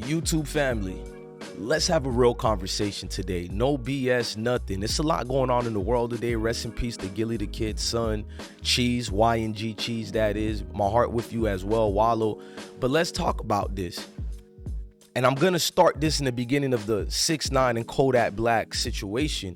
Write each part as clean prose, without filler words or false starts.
YouTube family, let's have a real conversation today. No BS, nothing. It's a lot going on in the world today. Rest in peace to Gilly the Kid's son, Cheese, YNG Cheese, that is. My heart with you as well, Wallow. But let's talk about this. And I'm going to start this in the beginning of the 6ix9ine and Kodak Black situation.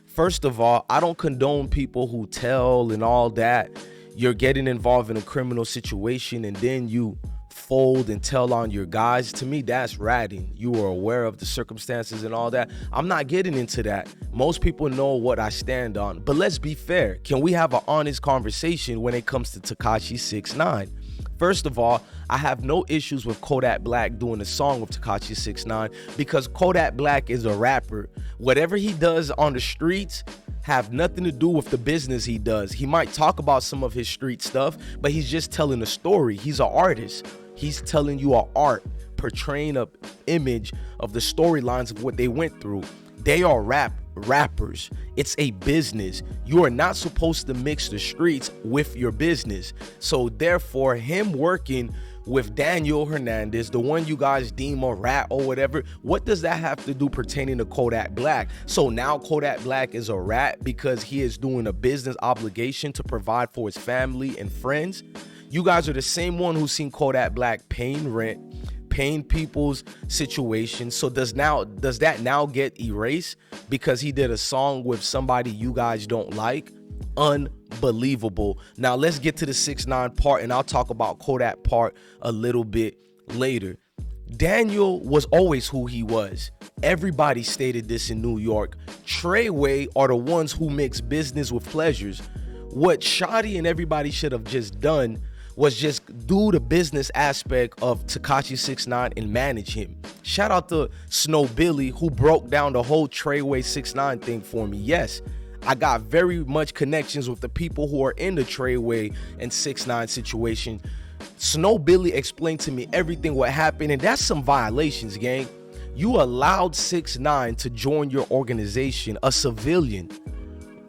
First of all, I don't condone people who tell and all that. You're getting involved in a criminal situation and then you fold and tell on your guys. To me, that's ratting. You are aware of the circumstances and all that. I'm not getting into that. Most people know what I stand on. But let's be fair. Can we have an honest conversation when it comes to Tekashi 6ix9ine? First of all, I have no issues with Kodak Black doing a song with Tekashi 6ix9ine because Kodak Black is a rapper. Whatever he does on the streets have nothing to do with the business he does. He might talk about some of his street stuff, but he's just telling a story. He's an artist. He's telling you an art, portraying an image of the storylines of what they went through. They are rappers. It's a business. You are not supposed to mix the streets with your business. So therefore, him working with Daniel Hernandez, the one you guys deem a rat or whatever, what does that have to do pertaining to Kodak Black? So now Kodak Black is a rat because he is doing a business obligation to provide for his family and friends. You guys are the same one who's seen Kodak Black paying rent, paying people's situations. So does that now get erased because he did a song with somebody you guys don't like? Unbelievable. Now let's get to the 6ix9ine part, and I'll talk about Kodak part a little bit later. Daniel was always who he was. Everybody stated this in New York. Treyway are the ones who mix business with pleasures. What Shotty and everybody should have just done was just do the business aspect of Tekashi 6ix9ine and manage him. Shout out to Snow Billy who broke down the whole Treyway 6ix9ine thing for me. Yes, I got very much connections with the people who are in the Treyway and 6ix9ine situation. Snow Billy explained to me everything what happened, and that's some violations, gang. You allowed 6ix9ine to join your organization, a civilian.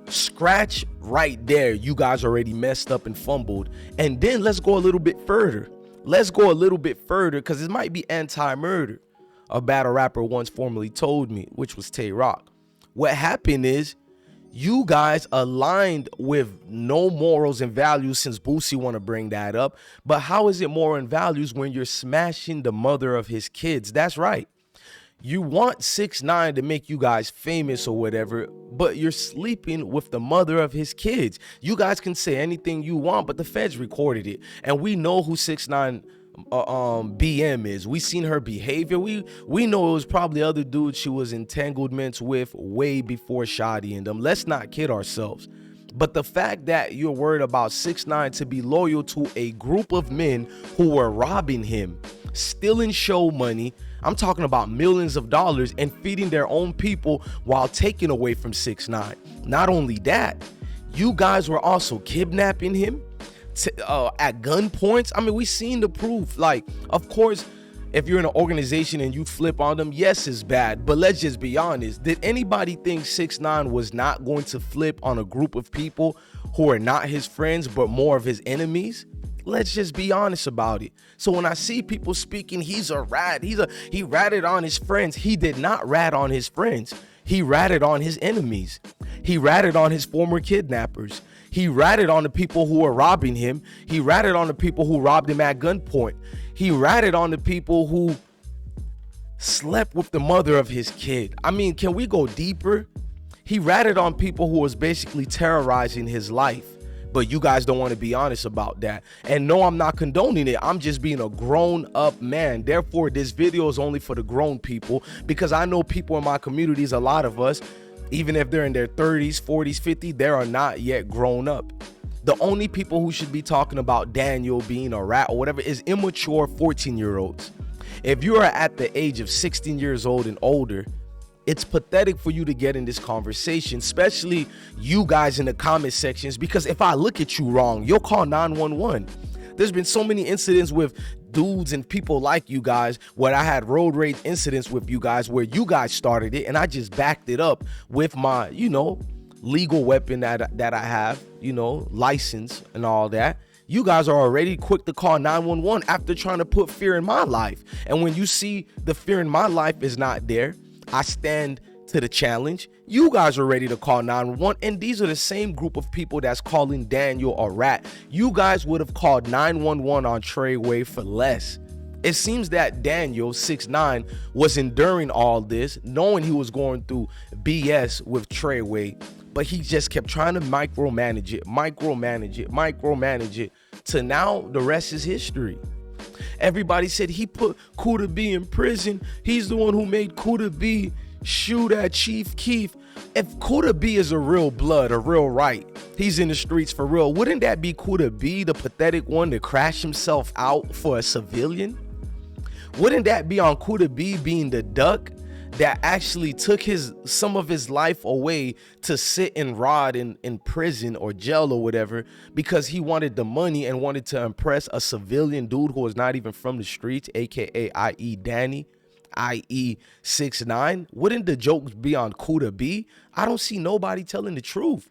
Scratch right there, you guys already messed up and fumbled. And then let's go a little bit further. Because it might be anti-murder. A battle rapper once formerly told me, which was Tay Rock. What happened is you guys aligned with no morals and values, since Boosie want to bring that up. But how is it moral and values when you're smashing the mother of his kids? That's right. You want 6ix9ine to make you guys famous or whatever, but you're sleeping with the mother of his kids. You guys can say anything you want, but the feds recorded it. And we know who 6ix9ine BM is. We seen her behavior. We know it was probably other dudes she was entanglements with way before Shotty and them. Let's not kid ourselves. But the fact that you're worried about 6ix9ine to be loyal to a group of men who were robbing him, stealing show money, I'm talking about millions of dollars, and feeding their own people while taking away from 6ix9ine. Not only that, you guys were also kidnapping him at gunpoints. I mean, we seen the proof. Like, of course, if you're in an organization and you flip on them, yes, it's bad. But let's just be honest. Did anybody think 6ix9ine was not going to flip on a group of people who are not his friends, but more of his enemies? Let's just be honest about it. So when I see people speaking, he's a rat, he ratted on his friends. He did not rat on his friends. He ratted on his enemies. He ratted on his former kidnappers. He ratted on the people who were robbing him. He ratted on the people who robbed him at gunpoint. He ratted on the people who slept with the mother of his kid. I mean, can we go deeper? He ratted on people who was basically terrorizing his life. But you guys don't want to be honest about that. And no, I'm not condoning it. I'm just being a grown-up man. Therefore, this video is only for the grown people, because I know people in my communities, a lot of us, even if they're in their 30s, 40s, 50s, they are not yet grown up. The only people who should be talking about Daniel being a rat or whatever is immature 14-year-olds. If you are at the age of 16 years old and older, it's pathetic for you to get in this conversation, especially you guys in the comment sections, because if I look at you wrong, you'll call 911. There's been so many incidents with dudes and people like you guys where I had road rage incidents with you guys where you guys started it and I just backed it up with my, legal weapon that I have, license and all that. You guys are already quick to call 911 after trying to put fear in my life. And when you see the fear in my life is not there, I stand to the challenge. You guys are ready to call 911, and these are the same group of people that's calling Daniel a rat. You guys would have called 911 on Treyway for less. It seems that Daniel 6ix9ine was enduring all this, knowing he was going through BS with Treyway, but he just kept trying to micromanage it, to now the rest is history. Everybody said he put Kodak in prison. He's the one who made Kodak shoot at Chief Keef. If Kodak is a real blood, a real right, he's in the streets for real, wouldn't that be Kodak, the pathetic one to crash himself out for a civilian? Wouldn't that be on Kodak being the duck that actually took some of his life away to sit and rot in prison or jail or whatever because he wanted the money and wanted to impress a civilian dude who was not even from the streets, aka i.e. Danny, i.e. 6ix9ine? Wouldn't the jokes be on Kodak? I don't see nobody telling the truth.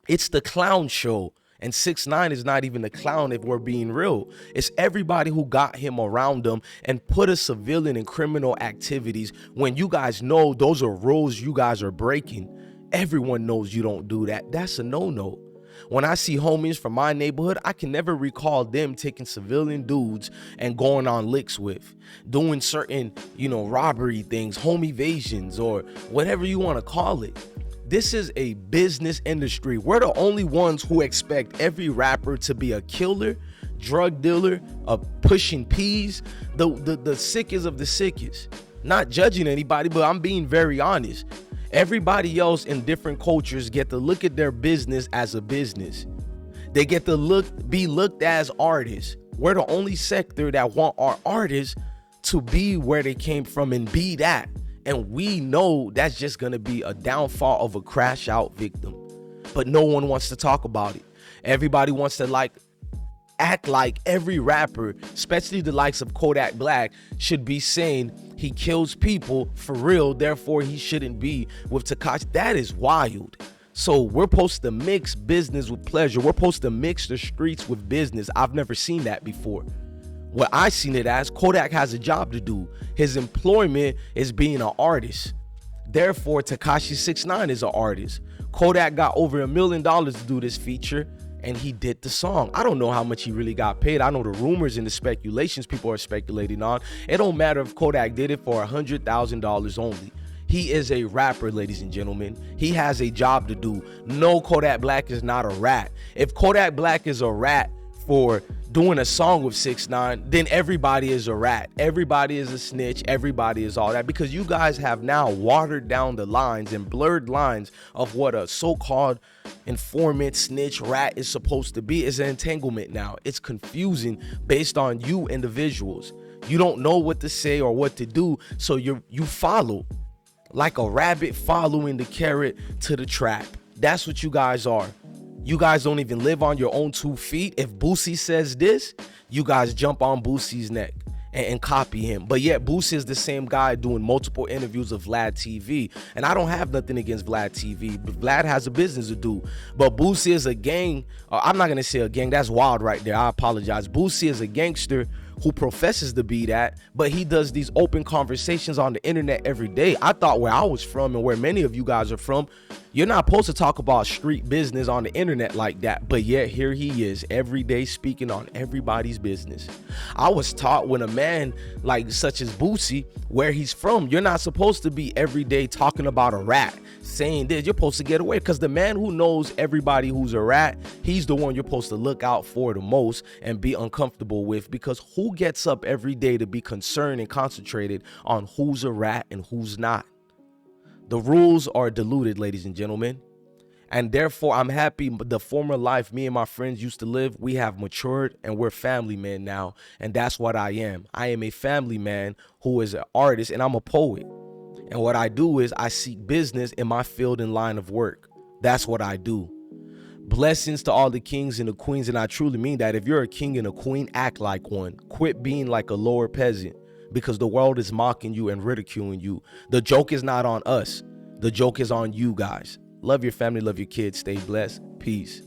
It's the clown show. And 6ix9ine is not even a clown if we're being real. It's everybody who got him around him and put a civilian in criminal activities when you guys know those are rules you guys are breaking. Everyone knows you don't do that. That's a no-no. When I see homies from my neighborhood, I can never recall them taking civilian dudes and going on licks with, doing certain, robbery things, home evasions, or whatever you want to call it. This is a business industry. We're the only ones who expect every rapper to be a killer, drug dealer, a pushing peas, the sickest of the sickest. Not judging anybody, but I'm being very honest. Everybody else in different cultures get to look at their business as a business. They get to be looked as artists. We're the only sector that want our artists to be where they came from and be that. And we know that's just going to be a downfall of a crash out victim. But no one wants to talk about it. Everybody wants to act like every rapper, especially the likes of Kodak Black, should be saying he kills people for real, therefore he shouldn't be with Tekashi. That is wild. So we're supposed to mix business with pleasure. We're supposed to mix the streets with business. I've never seen that before. What I seen it as, Kodak has a job to do. His employment is being an artist. Therefore, Tekashi 6ix9ine is an artist. Kodak got over $1 million to do this feature, and he did the song. I don't know how much he really got paid. I know the rumors and the speculations people are speculating on. It don't matter if Kodak did it for $100,000 only. He is a rapper, ladies and gentlemen. He has a job to do. No, Kodak Black is not a rat. If Kodak Black is a rat for doing a song with 6ix9ine, then everybody is a rat. Everybody is a snitch. Everybody is all that, because you guys have now watered down the lines and blurred lines of what a so-called informant, snitch, rat is supposed to be. It's an entanglement now. It's confusing based on you individuals. You don't know what to say or what to do, so you follow like a rabbit following the carrot to the trap. That's what you guys are. You guys don't even live on your own 2 feet. If Boosie says this, you guys jump on Boosie's neck and copy him. But yet Boosie is the same guy doing multiple interviews of Vlad TV. And I don't have nothing against Vlad TV, but Vlad has a business to do. But Boosie is a gang. I'm not going to say a gang. That's wild right there. I apologize. Boosie is a gangster who professes to be that, but he does these open conversations on the internet every day. I thought where I was from and where many of you guys are from, you're not supposed to talk about street business on the internet like that, but yet here he is every day speaking on everybody's business. I was taught when a man like such as Boosie, where he's from, you're not supposed to be every day talking about a rat, saying this. You're supposed to get away, because the man who knows everybody who's a rat, he's the one you're supposed to look out for the most and be uncomfortable with, because who gets up every day to be concerned and concentrated on who's a rat and who's not? The rules are diluted, ladies and gentlemen. And therefore, I'm happy the former life me and my friends used to live, we have matured and we're family men now. And that's what I am. I am a family man who is an artist, and I'm a poet. And what I do is I seek business in my field and line of work. That's what I do. Blessings to all the kings and the queens. And I truly mean that. If you're a king and a queen, act like one. Quit being like a lower peasant, because the world is mocking you and ridiculing you. The joke is not on us. The joke is on you guys. Love your family, love your kids. Stay blessed. Peace.